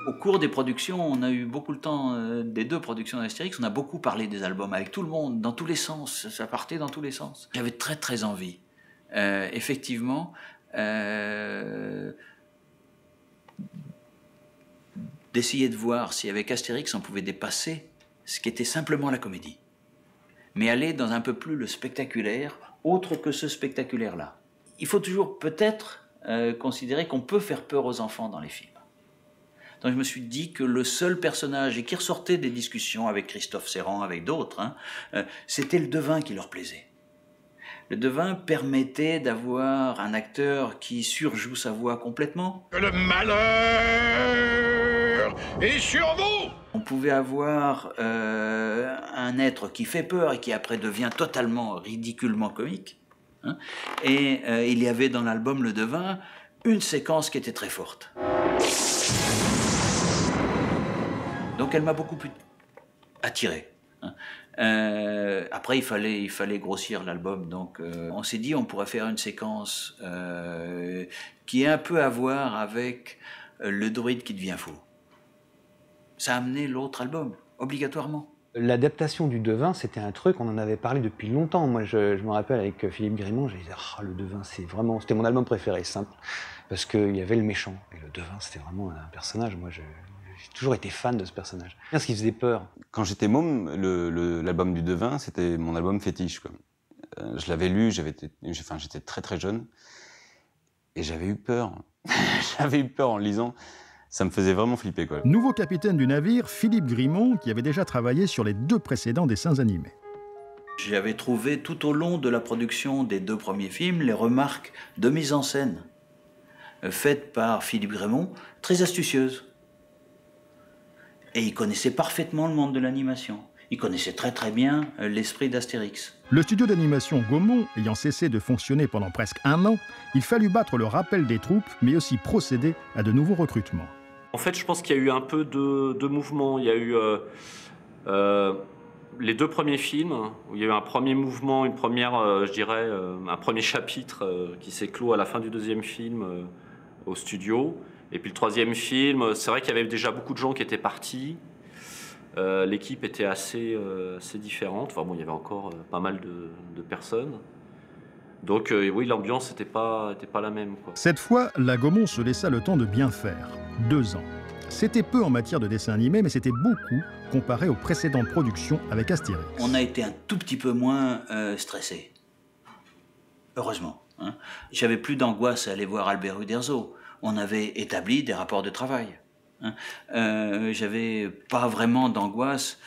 Au cours des productions, on a eu beaucoup le temps des 2 productions d'Astérix, on a beaucoup parlé des albums avec tout le monde, dans tous les sens, ça partait dans tous les sens. J'avais très très envie, effectivement, d'essayer de voir si avec Astérix on pouvait dépasser ce qui était simplement la comédie, mais aller dans un peu plus le spectaculaire, autre que ce spectaculaire-là. Il faut toujours peut-être considérer qu'on peut faire peur aux enfants dans les films. Donc je me suis dit que le seul personnage, et qui ressortait des discussions avec Christophe Serrand, avec d'autres, c'était le devin qui leur plaisait. Le devin permettait d'avoir un acteur qui surjoue sa voix complètement. Que le malheur est sur vous! On pouvait avoir un être qui fait peur et qui après devient totalement, ridiculement comique. Hein. Et il y avait dans l'album Le Devin une séquence qui était très forte. Donc elle m'a beaucoup attiré. Hein. Après, il fallait grossir l'album. Donc on s'est dit on pourrait faire une séquence qui a un peu à voir avec le druide qui devient fou. Ça a amené l'autre album, obligatoirement. L'adaptation du Devin, c'était un truc, on en avait parlé depuis longtemps. Moi, je me rappelle avec Philippe Grimont, j'ai dit « le Devin, c'était mon album préféré, simple, parce qu'il y avait le méchant. Et le Devin, c'était vraiment un personnage. Moi, j'ai toujours été fan de ce personnage. Ce qui faisait peur. Quand j'étais môme, l'album du Devin, c'était mon album fétiche, quoi. Je l'avais lu, j'étais très très jeune, et j'avais eu peur. J'avais eu peur en le lisant. Ça me faisait vraiment flipper, quoi. Nouveau capitaine du navire, Philippe Grimont, qui avait déjà travaillé sur les 2 précédents dessins animés. J'avais trouvé tout au long de la production des 2 premiers films les remarques de mise en scène faites par Philippe Grimont, très astucieuses. Et il connaissait parfaitement le monde de l'animation. Il connaissait très très bien l'esprit d'Astérix. Le studio d'animation Gaumont ayant cessé de fonctionner pendant presque 1 an, il fallut battre le rappel des troupes, mais aussi procéder à de nouveaux recrutements. En fait, je pense qu'il y a eu un peu de mouvement. Il y a eu les 2 premiers films, où il y a eu un premier mouvement, un premier chapitre qui s'est clos à la fin du 2e film au studio. Et puis le 3e film, c'est vrai qu'il y avait déjà beaucoup de gens qui étaient partis. L'équipe était assez différente. Enfin bon, il y avait encore pas mal de personnes. Donc oui, l'ambiance n'était pas la même, quoi. Cette fois, la Gaumont se laissa le temps de bien faire. 2 ans. C'était peu en matière de dessin animé, mais c'était beaucoup comparé aux précédentes productions avec Astérix. On a été un tout petit peu moins stressé. Heureusement. Hein. J'avais plus d'angoisse à aller voir Albert Uderzo. On avait établi des rapports de travail. Hein. J'avais pas vraiment d'angoisse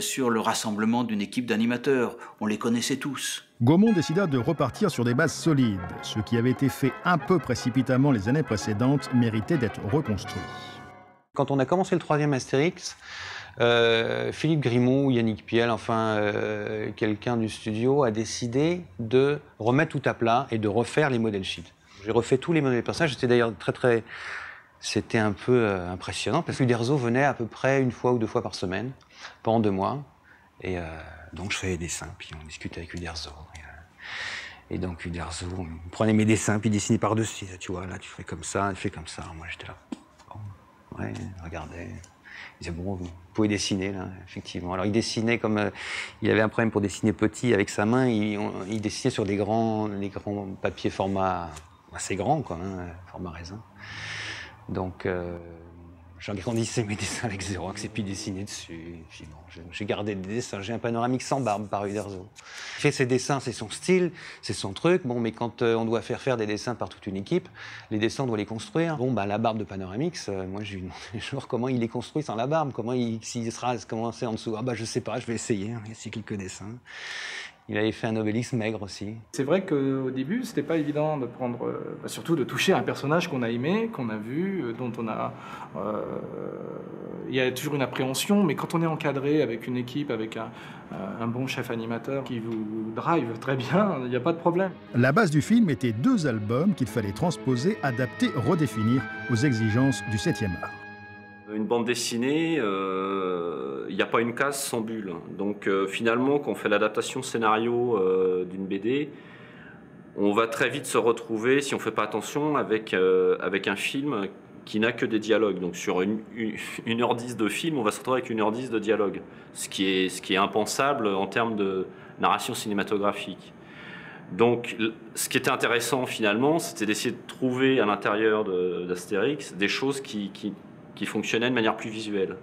sur le rassemblement d'une équipe d'animateurs. On les connaissait tous. Gaumont décida de repartir sur des bases solides. Ce qui avait été fait un peu précipitamment les années précédentes méritait d'être reconstruit. Quand on a commencé le 3e Astérix, Philippe Grimont ou Yannick Piel, quelqu'un du studio, a décidé de remettre tout à plat et de refaire les modèles sheets. J'ai refait tous les modèles personnages. C'était d'ailleurs c'était un peu impressionnant parce que Uderzo venait à peu près 1 fois ou 2 fois par semaine, pendant 2 mois. Et donc je faisais des dessins, puis on discutait avec Uderzo. Et donc Uderzo prenait mes dessins, puis il dessinait par-dessus. Tu vois, là tu fais comme ça, il fait comme ça. Moi j'étais là, ouais, je regardais. Il disait, bon, vous pouvez dessiner, là, effectivement. Alors, il dessinait comme... il avait un problème pour dessiner petit avec sa main. Il dessinait sur les grands papiers format assez grand, quoi, hein, format raisin. Donc, j'agrandissais mes dessins avec Xerox et puis dessinais dessus. Puis bon, j'ai gardé des dessins. J'ai un panoramique sans barbe par Uderzo. Il fait ses dessins, c'est son style, c'est son truc. Bon, mais quand on doit faire des dessins par toute une équipe, les dessins, on doit les construire. Bon, bah, la barbe de Panoramix, moi, je lui demandais toujours comment il les construit sans la barbe, s'il sera commencé en dessous. Ah bah, je sais pas, je vais essayer. Hein, il y a quelques dessins. Il avait fait un Obélix maigre aussi. C'est vrai qu'au début, c'était pas évident de prendre, surtout de toucher un personnage qu'on a aimé, qu'on a vu, dont on a. Il y a toujours une appréhension, mais quand on est encadré avec une équipe, avec un bon chef animateur qui vous drive très bien, il n'y a pas de problème. La base du film était 2 albums qu'il fallait transposer, adapter, redéfinir aux exigences du 7e art. Une bande dessinée, il n'y a pas une case sans bulle. Donc finalement, quand on fait l'adaptation scénario d'une BD, on va très vite se retrouver, si on ne fait pas attention, avec un film qui n'a que des dialogues. Donc sur 1h10 de film, on va se retrouver avec 1h10 de dialogue, ce qui est impensable en termes de narration cinématographique. Donc ce qui était intéressant finalement, c'était d'essayer de trouver à l'intérieur d'Astérix des choses qui fonctionnait de manière plus visuelle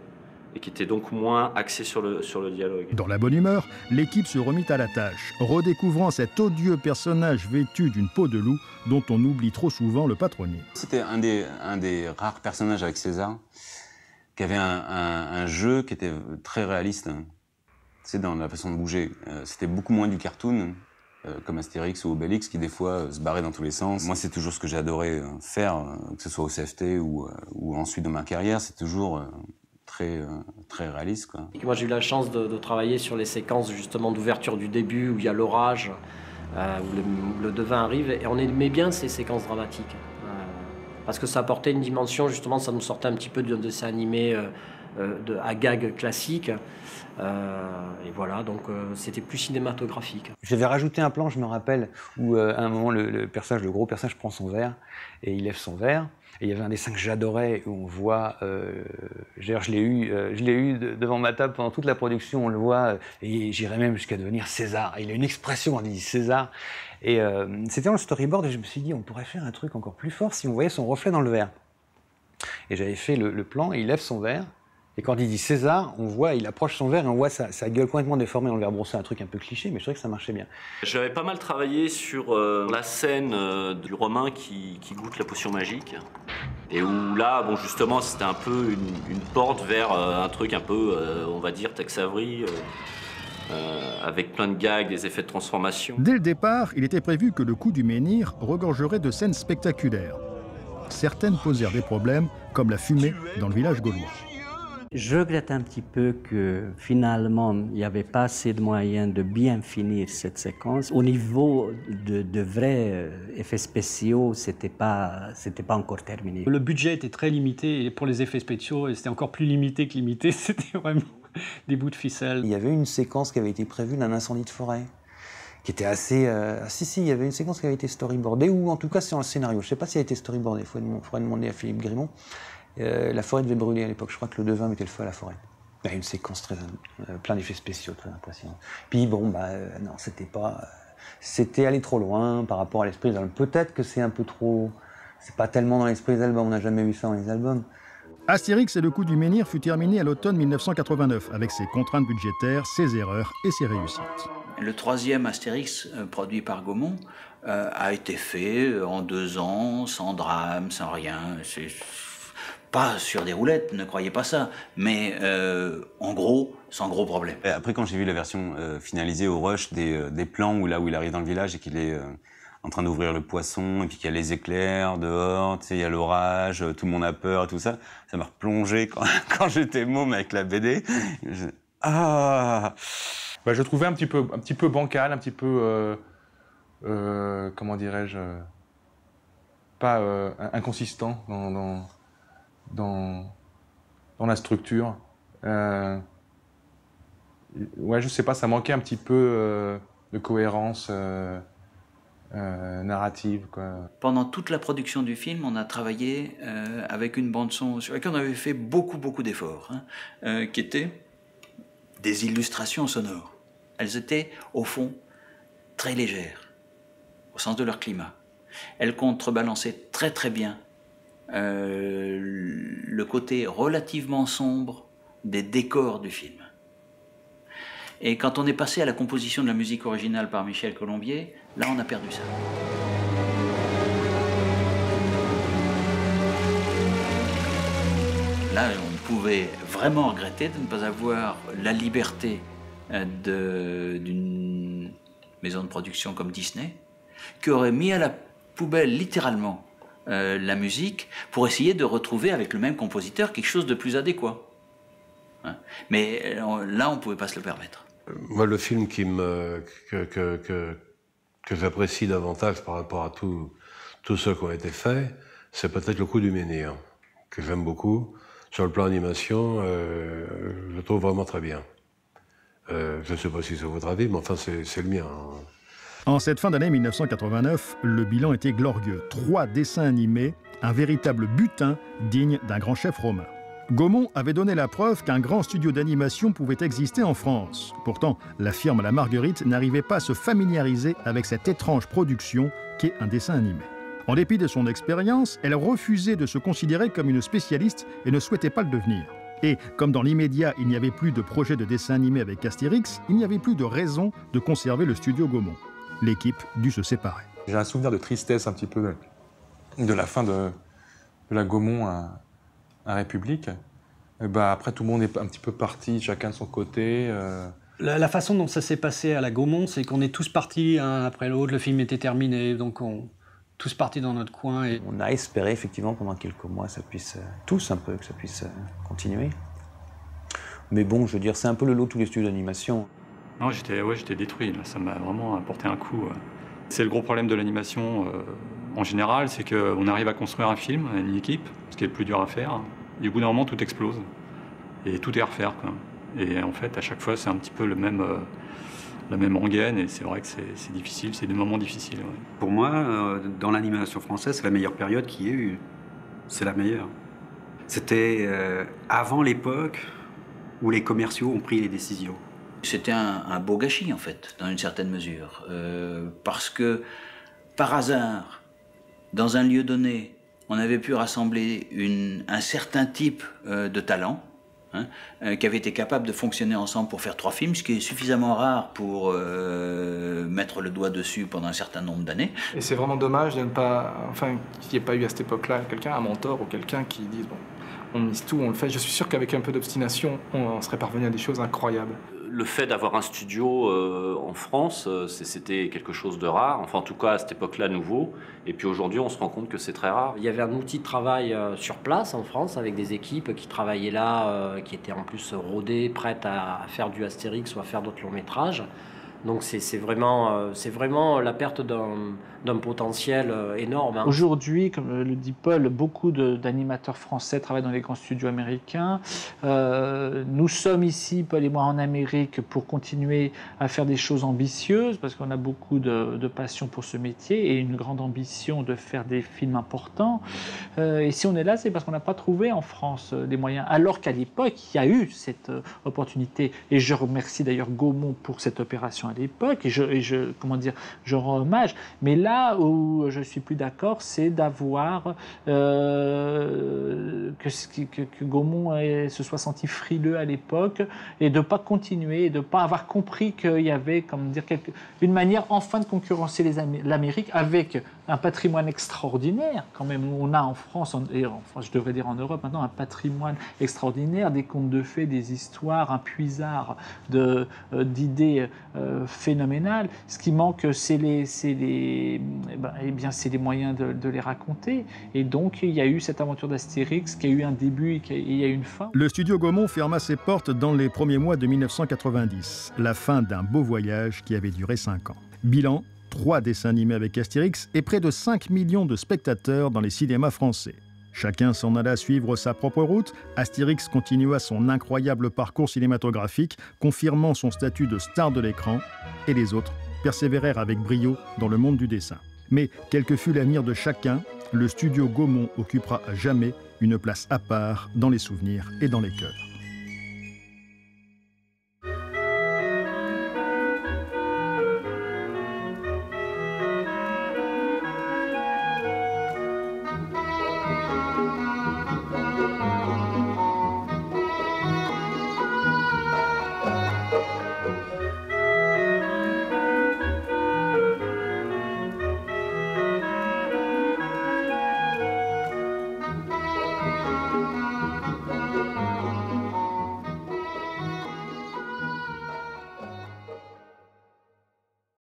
et qui était donc moins axée sur le dialogue. Dans la bonne humeur, l'équipe se remit à la tâche, redécouvrant cet odieux personnage vêtu d'une peau de loup dont on oublie trop souvent le patronyme. C'était un des rares personnages avec César qui avait un jeu qui était très réaliste. C'est dans la façon de bouger. C'était beaucoup moins du cartoon, comme Astérix ou Obélix, qui des fois se barraient dans tous les sens. Moi, c'est toujours ce que j'ai adoré faire, que ce soit au CFT ou ensuite dans ma carrière, c'est toujours très réaliste, quoi. Moi, j'ai eu la chance de travailler sur les séquences justement d'ouverture du début, où il y a l'orage, où le devin arrive, et on aimait bien ces séquences dramatiques. Parce que ça apportait une dimension, justement, ça nous sortait un petit peu d'un dessin animé à gag classique. Et voilà, donc c'était plus cinématographique. J'avais rajouté un plan, je me rappelle, où à un moment le gros personnage prend son verre et il lève son verre. Et il y avait un dessin que j'adorais où on voit, je l'ai eu devant ma table pendant toute la production, on le voit, et j'irais même jusqu'à devenir César. Il a une expression, on dit César. Et c'était dans le storyboard et je me suis dit, on pourrait faire un truc encore plus fort si on voyait son reflet dans le verre. Et j'avais fait le plan et il lève son verre. Et quand il dit César, on voit, il approche son verre et on voit sa gueule complètement déformée dans le verre. Bon, c'est un truc un peu cliché, mais je trouvais que ça marchait bien. J'avais pas mal travaillé sur la scène du Romain qui goûte la potion magique. Et où là, bon, justement, c'était un peu une porte vers un truc un peu, on va dire, Tex Avery, avec plein de gags, des effets de transformation. Dès le départ, il était prévu que le coup du menhir regorgerait de scènes spectaculaires. Certaines posèrent des problèmes, comme la fumée dans le village gaulois. Je regrette un petit peu que finalement, il n'y avait pas assez de moyens de bien finir cette séquence. Au niveau de vrais effets spéciaux, c'était pas encore terminé. Le budget était très limité et pour les effets spéciaux, c'était encore plus limité que limité. C'était vraiment des bouts de ficelle. Il y avait une séquence qui avait été prévue d'un incendie de forêt, qui était assez... il y avait une séquence qui avait été storyboardée, ou en tout cas c'est dans le scénario. Je ne sais pas si elle a été storyboardée, il faudrait demander à Philippe Grimont. La forêt devait brûler à l'époque, je crois que le devin mettait le feu à la forêt. Il y a une séquence plein d'effets spéciaux, très impressionnants. Puis bon, non, c'était aller trop loin par rapport à l'esprit des albums. Peut-être que c'est un peu trop... C'est pas tellement dans l'esprit des albums, on n'a jamais vu ça dans les albums. Astérix et le coup du menhir fut terminé à l'automne 1989, avec ses contraintes budgétaires, ses erreurs et ses réussites. Le 3e Astérix, produit par Gaumont, a été fait en 2 ans, sans drame, sans rien. C'est pas sur des roulettes, ne croyez pas ça, mais en gros, sans gros problème. Et après, quand j'ai vu la version finalisée au rush des plans où il arrive dans le village et qu'il est en train d'ouvrir le poisson, et puis qu'il y a les éclairs dehors, tu sais, il y a l'orage, tout le monde a peur et tout ça, ça m'a replongé quand j'étais môme avec la BD. Je trouvais un petit peu bancal, un petit peu, comment dirais-je, pas inconsistant dans la structure. Ouais, je sais pas, ça manquait un petit peu de cohérence narrative, quoi. Pendant toute la production du film, on a travaillé avec une bande-son sur laquelle on avait fait beaucoup d'efforts, hein, qui étaient des illustrations sonores. Elles étaient, au fond, très légères, au sens de leur climat. Elles contrebalançaient très bien le côté relativement sombre des décors du film. Et quand on est passé à la composition de la musique originale par Michel Colombier, là on a perdu ça. Là, on pouvait vraiment regretter de ne pas avoir la liberté d'une maison de production comme Disney, qui aurait mis à la poubelle littéralement la musique pour essayer de retrouver avec le même compositeur quelque chose de plus adéquat. Hein? Mais là, on ne pouvait pas se le permettre. Moi, le film que j'apprécie davantage par rapport à tous ceux qui ont été faits, c'est peut-être Le Coup du menhir, que j'aime beaucoup. Sur le plan animation, je le trouve vraiment très bien. Je ne sais pas si c'est votre avis, mais enfin, c'est le mien. En cette fin d'année 1989, le bilan était glorieux. 3 dessins animés, un véritable butin digne d'un grand chef romain. Gaumont avait donné la preuve qu'un grand studio d'animation pouvait exister en France. Pourtant, la firme La Marguerite n'arrivait pas à se familiariser avec cette étrange production qu'est un dessin animé. En dépit de son expérience, elle refusait de se considérer comme une spécialiste et ne souhaitait pas le devenir. Et comme dans l'immédiat, il n'y avait plus de projet de dessin animé avec Astérix, il n'y avait plus de raison de conserver le studio Gaumont. L'équipe dut se séparer. J'ai un souvenir de tristesse un petit peu de la fin de la Gaumont à République. Et bah, après, tout le monde est un petit peu parti, chacun de son côté. La façon dont ça s'est passé à la Gaumont, c'est qu'on est tous partis un après l'autre, le film était terminé, donc tous partis dans notre coin. Et... On a espéré effectivement pendant quelques mois que ça puisse continuer. Mais bon, je veux dire, c'est un peu le lot de tous les studios d'animation. Non, j'étais détruit, là. Ça m'a vraiment apporté un coup. C'est le gros problème de l'animation en général, c'est qu'on arrive à construire un film, une équipe, ce qui est le plus dur à faire. Et au bout d'un moment, tout explose. Et tout est à refaire, quoi. Et en fait, à chaque fois, c'est un petit peu la même rengaine. Et c'est vrai que c'est difficile, c'est des moments difficiles. Ouais. Pour moi, dans l'animation française, c'est la meilleure période qu'il y ait eu. C'est la meilleure. C'était avant l'époque où les commerciaux ont pris les décisions. C'était un beau gâchis, en fait, dans une certaine mesure. Parce que, par hasard, dans un lieu donné, on avait pu rassembler un certain type de talent, hein, qui avait été capable de fonctionner ensemble pour faire 3 films, ce qui est suffisamment rare pour mettre le doigt dessus pendant un certain nombre d'années. Et c'est vraiment dommage de ne pas, enfin, qu'il n'y ait pas eu à cette époque-là quelqu'un, un mentor ou quelqu'un qui dise bon, on mise tout, on le fait. Je suis sûr qu'avec un peu d'obstination, on serait parvenu à des choses incroyables. Le fait d'avoir un studio en France, c'était quelque chose de rare, enfin en tout cas à cette époque-là nouveau, et puis aujourd'hui on se rend compte que c'est très rare. Il y avait un outil de travail sur place en France avec des équipes qui travaillaient là, qui étaient en plus rodées, prêtes à faire du Astérix ou à faire d'autres longs métrages. Donc c'est vraiment la perte d'un potentiel énorme. Hein. Aujourd'hui, comme le dit Paul, beaucoup d'animateurs français travaillent dans les grands studios américains. Nous sommes ici, Paul et moi, en Amérique pour continuer à faire des choses ambitieuses parce qu'on a beaucoup de passion pour ce métier et une grande ambition de faire des films importants. Et si on est là, c'est parce qu'on n'a pas trouvé en France les moyens. Alors qu'à l'époque, il y a eu cette opportunité. Et je remercie d'ailleurs Gaumont pour cette opération à l'époque, et je rends hommage. Mais là où je suis plus d'accord, c'est d'avoir que Gaumont se soit senti frileux à l'époque et de ne pas continuer, et de ne pas avoir compris qu'il y avait, une manière enfin de concurrencer l'Amérique avec un patrimoine extraordinaire. Quand même, on a en France, et enfin, je devrais dire en Europe maintenant, un patrimoine extraordinaire, des contes de fées, des histoires, un puisard d'idées phénoménales. Ce qui manque, c'est les moyens de les raconter. Et donc, il y a eu cette aventure d'Astérix qui a eu un début et il y a eu une fin. Le studio Gaumont ferma ses portes dans les premiers mois de 1990. La fin d'un beau voyage qui avait duré 5 ans. Bilan, 3 dessins animés avec Astérix et près de 5 millions de spectateurs dans les cinémas français. Chacun s'en alla suivre sa propre route. Astérix continua son incroyable parcours cinématographique, confirmant son statut de star de l'écran, et les autres persévérèrent avec brio dans le monde du dessin. Mais quel que fût l'avenir de chacun, le studio Gaumont occupera à jamais une place à part dans les souvenirs et dans les cœurs.